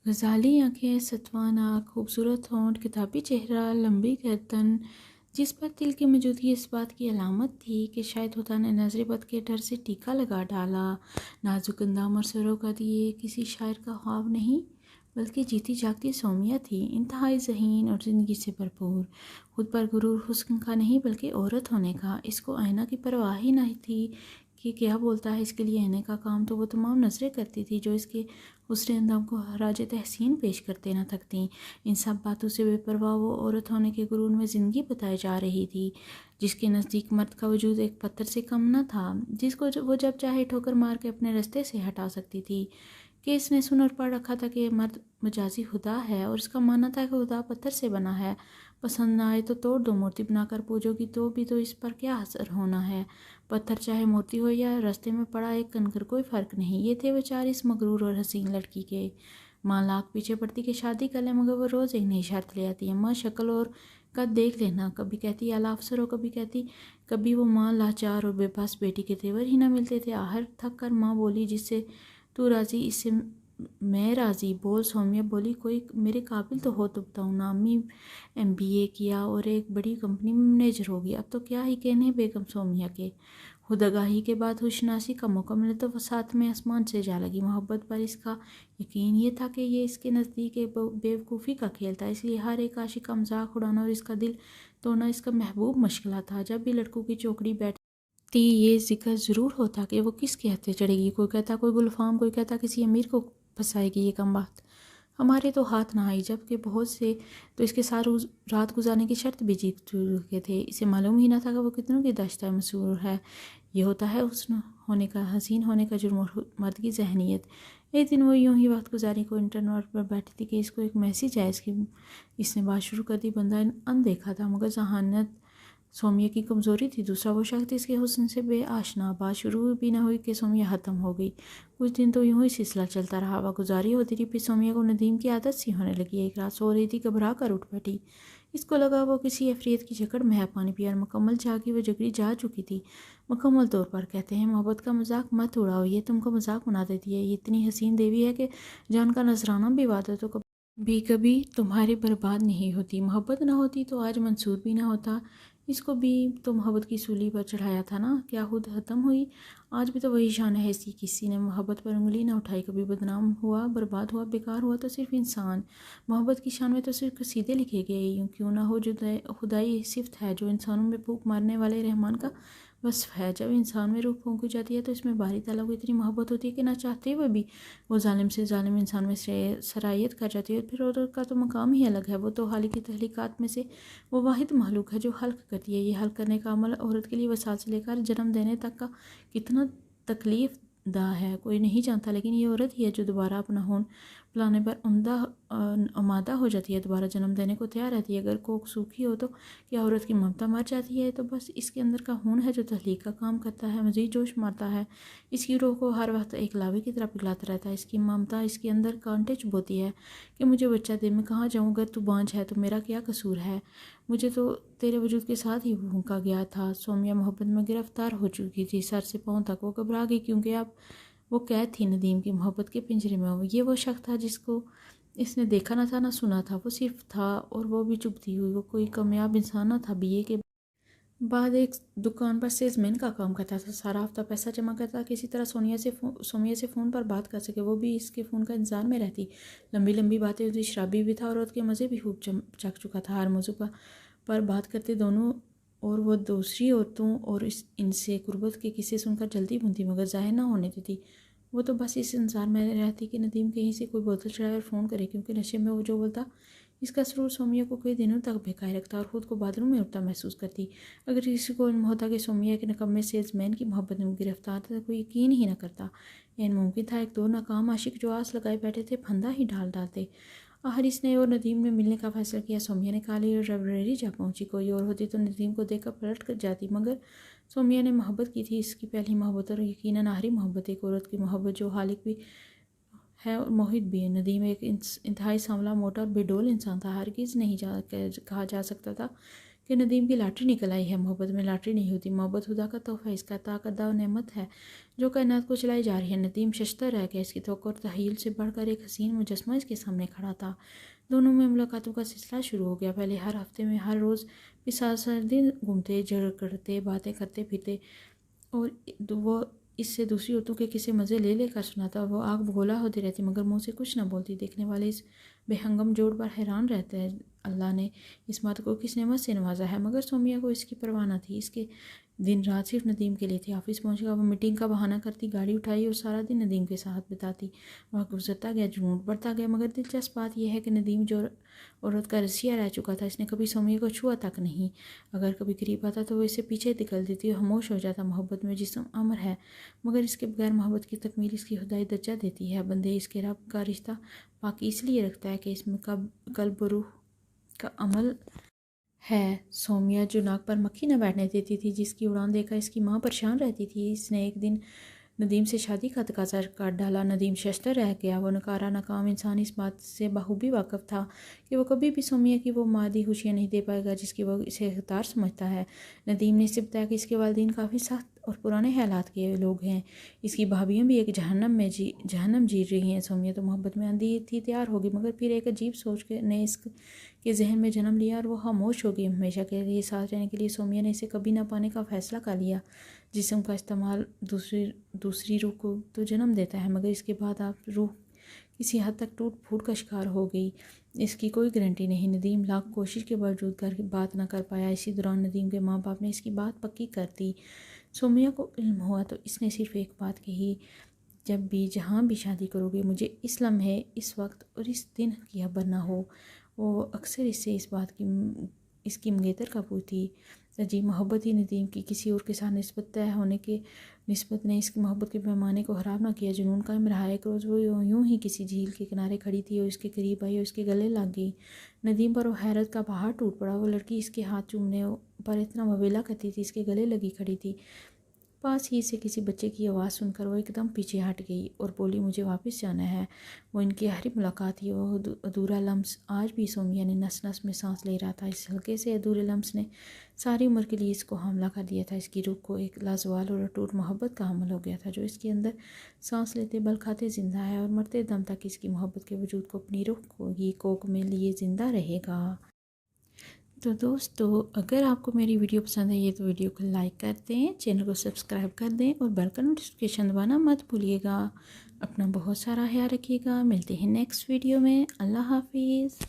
गज़ाली आँखें, सतवान आँख, खूबसूरत होंठ, किताबी चेहरा, लंबी गर्दन, जिस पर तिल की मौजूदगी इस बात की अलामत थी कि शायद खुदा ने नज़र बद के डर से टीका लगा डाला। नाजुक अंदाम और सरोगत ये किसी शायर का ख्वाब नहीं बल्कि जीती जागती सोमिया थी, इंतहाई ज़हीन और ज़िंदगी से भरपूर। खुद पर गुरूर हुस्न का नहीं बल्कि औरत होने का। इसको आईना की परवाह ही नहीं थी कि क्या बोलता है। इसके लिए आईने का काम तो वो तमाम नज़रें करती थी जो इसके हुस्न अंदाम को हराज तहसीन पेश करते न थकती। इन सब बातों से बेपरवाह वो औरत होने के गुरूर में ज़िंदगी बताई जा रही थी, जिसके नज़दीक मर्द का वजूद एक पत्थर से कम न था, जिसको वो जब चाहे ठोकर मार के अपने रास्ते से हटा सकती थी। कि इसने सुन और पढ़ रखा था कि मर्द मजाजी खुदा है और इसका मानना था कि खुदा पत्थर से बना है। पसंद ना आए तो तोड़ दो, मूर्ति बनाकर पूजोगी तो भी तो इस पर क्या असर होना है। पत्थर चाहे मूर्ति हो या रास्ते में पड़ा एक कंकर, कोई फ़र्क नहीं। ये थे विचार इस मगरूर और हसीन लड़की के। माँ लाख पीछे पड़ती कि शादी कर ले, मगर वो रोज़ एक नई शर्त ले आती है। माँ शक्ल और कद देख लेना, कभी कहती आला अफसर हो, कभी कहती। कभी वो माँ लाचार और बेबस बेटी के तेवर ही ना मिलते थे। आहर थक कर माँ बोली, जिससे तू राज़ी इससे मैं राज़ी। बोल सोमिया बोली, कोई मेरे काबिल तो हो तो बताऊँ ना। अम्मी MBA किया और एक बड़ी कंपनी में मैनेजर होगी, अब तो क्या ही कहने बेगम सोमिया के। खुदागाही के बाद खुशनासी का मौका मिले तो वो साथ में आसमान से जा लगी। मोहब्बत पर इसका यकीन ये था कि ये इसके नज़दीक एक बेवकूफ़ी का खेल था, इसलिए हर एक आशिक का मजाक उड़ाना और इसका दिल तोड़ना इसका महबूब मशगला था। जब भी लड़कों की चौकड़ी बैठती ये जिक्र ज़रूर होता कि वो किसके हत्थे चढ़ेगी। कोई कहता कोई गुलफाम, कोई कहता किसी अमीर को फंसाएगी ये कम बात। हमारे तो हाथ ना आई, जबकि बहुत से तो इसके साथ रात गुजारने की शर्त भी जीत चुके थे। इसे मालूम ही ना था कि वो कितनों की दाश्ता मशहूर है। ये होता है हुस्न होने का, हसीन होने का जुर्म और मर्द की जहनीत। एक दिन वो यूं ही वक्त गुजारी को इंटरनेट पर बैठी थी कि इसको एक मैसेज आया। इसने बात शुरू कर दी। बंदा अनदेखा था, मगर जहानत सोमिया की कमज़ोरी थी। दूसरा वो शख्स इसके हुस्न से बेआशना। बात शुरू भी ना हुई कि सोमिया ख़त्म हो गई। कुछ दिन तो यूं ही सिलसिला चलता रहा। वागुजारी होती रही। फिर सोमिया को नदीम की आदत सी होने लगी। एक रात सो रही थी, घबरा कर उठ बैठी। इसको लगा वो किसी अफरीत की जकड़ में है। पानी पिया और मुकम्मल जागी वो जगड़ी जा चुकी थी। मुकम्मल तौर पर। कहते हैं मोहब्बत का मजाक मत उड़ाओ, ये तुमको मजाक बना देती है। ये इतनी हसीन देवी है कि जान का नजराना भी वादा तो कभी तुम्हारी बर्बाद नहीं होती। मोहब्बत ना होती तो आज मंसूर भी ना होता। इसको भी तो मोहब्बत की सूली पर चढ़ाया था ना, क्या खुद ख़त्म हुई। आज भी तो वही शान है इसकी। किसी ने मोहब्बत पर उंगली ना उठाई। कभी बदनाम हुआ, बर्बाद हुआ, बेकार हुआ तो सिर्फ इंसान। मोहब्बत की शान में तो सिर्फ कसीदे लिखे गए। यूँ क्यों ना हो जो खुदाई सिफ्त है, जो इंसानों में फूंक मारने वाले रहमान का वस्फ है। जब इंसान में रूह फूंकी जाती है तो इसमें बारी ताला को इतनी मोहब्बत होती है कि ना चाहते हुए भी वो जालिम से जालिम इंसान में सरायत कर जाती है। फिर औरत का तो मकाम ही अलग है। वो तो हाल की तहलीकात में से वो वाहिद महलूक है जो हल्क करती है। ये हल्क करने का अमल औरत के लिए वसाल से लेकर जन्म देने तक का कितना तकलीफ दा है कोई नहीं जानता। लेकिन ये औरत ही है जो दोबारा अपना खून पिलाने पर आमादा हो जाती है, दोबारा जन्म देने को तैयार रहती है। अगर कोख सूखी हो तो क्या औरत की ममता मर जाती है? तो बस इसके अंदर का खून है जो तहलीक का काम करता है, मज़ीद जोश मारता है। इसकी रूह को हर वक्त एक लावे की तरह पिघलाता रहता है। इसकी ममता इसके अंदर कांटे चुभोती है कि मुझे बच्चा दे, मैं कहाँ जाऊँ? अगर तू बांझ है तो मेरा क्या कसूर है? मुझे तो तेरे वजूद के साथ ही भूखा गया था। सोमिया मोहब्बत में गिरफ्तार हो चुकी थी, सर से पाँव तक। वो घबरा गई क्योंकि अब वो कैद थी नदीम की मोहब्बत के पिंजरे में। ये वो शख्स था जिसको इसने देखा ना था ना सुना था, वो सिर्फ था, और वो भी चुभती हुई। वो कोई कामयाब इंसान ना था। BA के बाद एक दुकान पर सेल्समैन का काम करता था। सारा हफ्ता पैसा जमा करता, किसी तरह सोमिया से फ़ोन पर बात कर सके। वो भी इसके फ़ोन का इंतज़ार में रहती। लंबी लंबी बातें होती। शराबी भी था और उसके मज़े भी खूब चख चुका था। हर मौजू पर बात करते दोनों, और वो दूसरी औरतों और इनसे कुर्बत के किस्से सुनकर जल्दी बुनती, मगर जाहिर ना होने देती। वो तो बस इस इंतज़ार में रहती कि नदीम कहीं से कोई बोतल चढ़ाए और फ़ोन करे, क्योंकि नशे में वो जो बोलता इसका सुरूर सोमिया को कई दिनों तक बेकाय रखता और ख़ुद को बाथरूम में उठता महसूस करती। अगर किसी को इल्म होता कि सोमिया के निकम्मे सेल्समैन की मोहब्बत में गिरफ्तार था तो कोई यकीन ही ना करता। यह मुमकिन था। एक दो नाकाम आशिक जो आस लगाए बैठे थे फंदा ही डाल डालते। आखिर इसने और नदीम ने मिलने का फैसला किया। सोमिया ने काली और लाइब्रेरी जा पहुंची। कोई और होती तो नदीम को देखकर पलट कर जाती, मगर सोमिया ने मोहब्बत की थी। इसकी पहली मोहब्बत और यकीनन आखिरी मोहब्बत, एक औरत की मोहब्बत जो हालिक भी है और मोहित भी है। नदीम एक इंतहाई सांवला, मोटा और बेडोल इंसान था। हरगिज़ नहीं कहा जा सकता था कि नदीम की लॉटरी निकल आई है। मोहब्बत में लॉटरी नहीं होती, मोहब्बत खुदा का तोहफा, इसका ताकदा और नेमत है जो कायनात को चलाई जा रही है। नदीम शश्ता रह गया, इसकी तवक्को और तहय्युल से बढ़कर एक हसीन मुजस्समा इसके सामने खड़ा था। दोनों में मुलाकातों का सिलसिला शुरू हो गया। पहले हर हफ्ते में हर रोज़ सात दिन घूमते, झगड़ते, बातें करते फिरते और वो इससे दूसरी औरतों के किस्से मज़े ले लेकर सुनाता। वो आग बगोला होती रहती मगर मुंह से कुछ ना बोलती। देखने वाले इस बेहंगम जोड़ पर हैरान रहते हैं। अल्लाह ने इस बात को किस नेमत से नवाजा है। मगर सोमिया को इसकी परवाह न थी। इसके दिन रात सिर्फ नदीम के लिए थी। ऑफिस पहुंचकर वो मीटिंग का बहाना करती, गाड़ी उठाई और सारा दिन नदीम के साथ बिताती। वह गुजरता गया, जुनून बढ़ता गया। मगर दिलचस्प बात यह है कि नदीम जो औरत का रसिया रह चुका था, इसने कभी सोमिया को छुआ तक नहीं। अगर कभी करीब आता तो वो इससे पीछे निकल देती और खामोश हो जाता। मोहब्बत में जिस्म अमर है मगर इसके बगैर मोहब्बत की तकमील इसकी खुदाई दर्जा देती है। बंदे इसके रब का रिश्ता बाकी इसलिए रखता है कि इसमें कल्ब रूह का अमल है। सोमिया जो नाक पर मक्खी न बैठने देती थी, जिसकी उड़ान देखकर इसकी माँ परेशान रहती थी, इसने एक दिन नदीम से शादी का तकाजा काट डाला। नदीम शश्तर रह गया। वो नकारा नाकाम इंसान इस बात से बखूबी वाकिफ था कि वो कभी भी सोमिया की वो मादी खुशियाँ नहीं दे पाएगा जिसकी वो इसे इख्तियार समझता है। नदीम ने इसे बताया कि इसके वालिदैन काफ़ी सख्त और पुराने हालात के लोग हैं। इसकी भाभियाँ भी एक जहन्नम जी रही हैं। सोमिया तो मोहब्बत में अंधी थी, तैयार होगी, मगर फिर एक अजीब सोच ने इसके जहन में जन्म लिया और वो खामोश हो गई। हमेशा के लिए साथ रहने के लिए सोमिया ने इसे कभी ना पाने का फैसला कर लिया। जिस्म का इस्तेमाल दूसरी रूह को तो जन्म देता है, मगर इसके बाद आप रूह किसी हद तक टूट फूट का शिकार हो गई, इसकी कोई गारंटी नहीं। नदीम लाख कोशिश के बावजूद घर बात ना कर पाया। इसी दौरान नदीम के माँ बाप ने इसकी बात पक्की कर दी। सोमिया को इल्म हुआ तो इसने सिर्फ एक बात कही, जब भी जहाँ भी शादी करोगे मुझे इस लम्हे, इस वक्त और इस दिन की खबर ना हो। वो अक्सर इससे इस बात की इसकी मंगेतर का पूछती। अजीब मोहब्बत ही नदीम की किसी और के साथ निस्बत तय होने के निस्बत ने इसकी मोहब्बत के पैमाने को ख़राब ना किया। जुनून कायम रहा। एक रोज़ वो यूं ही किसी झील के किनारे खड़ी थी और इसके करीब आई और इसके गले लग गई। नदीम पर वो हैरत का पहाड़ टूट पड़ा। वो लड़की इसके हाथ चूमने पर इतना ववेला करती थी, इसके गले लगी खड़ी थी। पास ही से किसी बच्चे की आवाज़ सुनकर वो एकदम पीछे हट गई और बोली, मुझे वापस जाना है। वो इनकी आखिरी मुलाकात थी। वो अधूरा लम्स आज भी सोमिया ने नस नस में सांस ले रहा था। इस हल्के से अधूरे लम्स ने सारी उम्र के लिए इसको हमला कर दिया था। इसकी रूह को एक लाजवाल और अटूट मोहब्बत का हमल हो गया था जो इसके अंदर सांस लेते बल खाते ज़िंदा है और मरते दम तक इसकी मोहब्बत के वजूद को अपनी रूह को ही कोक में लिए ज़िंदा रहेगा। तो दोस्तों, अगर आपको मेरी वीडियो पसंद है तो वीडियो को लाइक कर दें, चैनल को सब्सक्राइब कर दें और बेल का नोटिफिकेशन दबाना मत भूलिएगा। अपना बहुत सारा ख्याल रखिएगा। मिलते हैं नेक्स्ट वीडियो में। अल्लाह हाफिज़।